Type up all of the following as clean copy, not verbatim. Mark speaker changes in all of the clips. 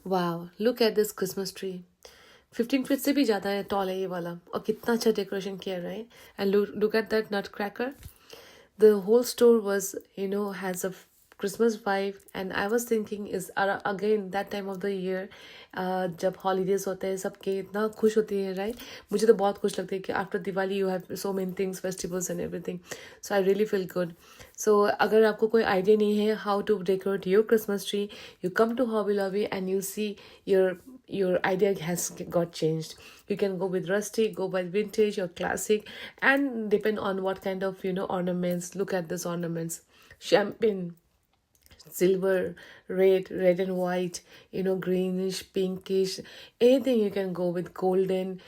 Speaker 1: Wow, look at this Christmas tree. 15 feet से भी ज़्यादा है, टॉल है ये वाला, और कितना अच्छा डेकोरेशन किया है, right? And look at that nutcracker. The whole store was, has a Christmas vibe, and I was thinking is again that time of the year, जब holidays होते हैं सबके इतना खुश होती है, right? मुझे तो बहुत खुश लगती है कि after Diwali you have so many things, festivals and everything, so I really feel good. So अगर आपको कोई idea नहीं है how to decorate your Christmas tree, you come to Hobby Lobby and you see your idea has got changed. You can go with rustic, go by vintage or classic, and depend on what kind of ornaments. Look at these ornaments: champagne, silver, red and white, greenish, pinkish, anything. You can go with golden,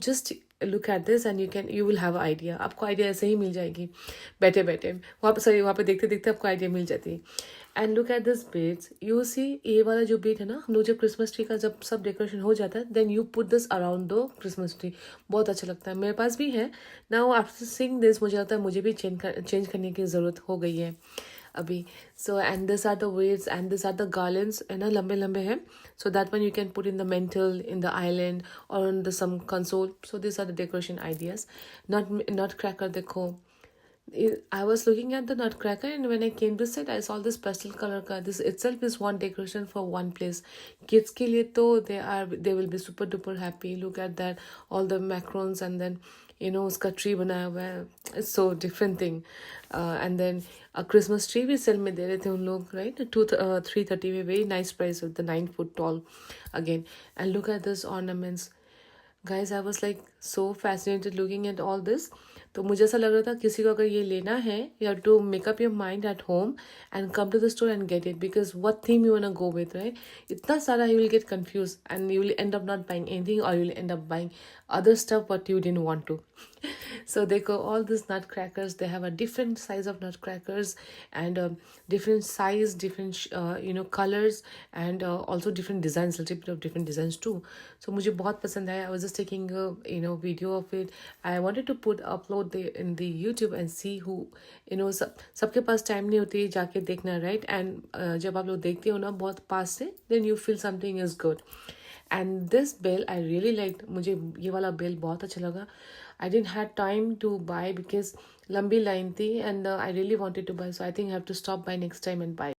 Speaker 1: just look at this and you will have an idea. आपको idea ऐसे ही मिल जाएगी बैठे बैठे वहाँ पे देखते देखते आपको आइडिया मिल जाती है. And look at this beads, you see, ये वाला जो बीट है ना, हम लोग जब क्रिसमस ट्री का जब सब डेकोरेशन हो जाता है, then you put this around the Christmas tree. बहुत अच्छा लगता है, मेरे पास भी है. नाउ आफ्टर सीइंग दिस मुझे लगता है मुझे भी चेंज करने की ज़रूरत हो गई है अभी. So and this are the waves and this are the garlands, है ना, लंबे लंबे हैं. So that one you can put in the mantel, in the island or in the some console. So this are the decoration ideas. Not cracker देखो. I was looking at the nutcracker, and when I came to set, I saw this pastel color का. This itself is one decoration for one place. Kids के लिए तो they will be super duper happy. Look at that, all the macarons, and then उसका tree बनाया हुआ है. It's so different thing. And then a Christmas tree भी cell में दे रहे थे उन लोग, right? 330 में, very nice price with the 9 foot tall again. And look at this ornaments. Guys, I was like so fascinated looking at all this. तो मुझे ऐसा लग रहा था किसी को अगर ये लेना है, you have to make up your mind at home and come to the store and get it, because what theme you wanna go with, right? इतना सारा you will get confused and you will end up not buying anything, or you will end up buying other stuff what you didn't want to. So they go all these nutcrackers, they have a different size of nutcrackers, and different size, different colors, and also different designs, little bit of different designs too. So मुझे बहुत पसंद आया. I was just taking a video of it. I wanted to upload in the YouTube and see who, सबके पास time नहीं होती जाके देखना, right? And जब आप लोग देखते हो ना बहुत पास से, then you feel something is good. And this bell I really liked. मुझे ये वाला bell बहुत अच्छा लगा. I didn't have time to buy because लंबी लाइन थी, and I really wanted to buy, so I think I have to stop by next time and buy.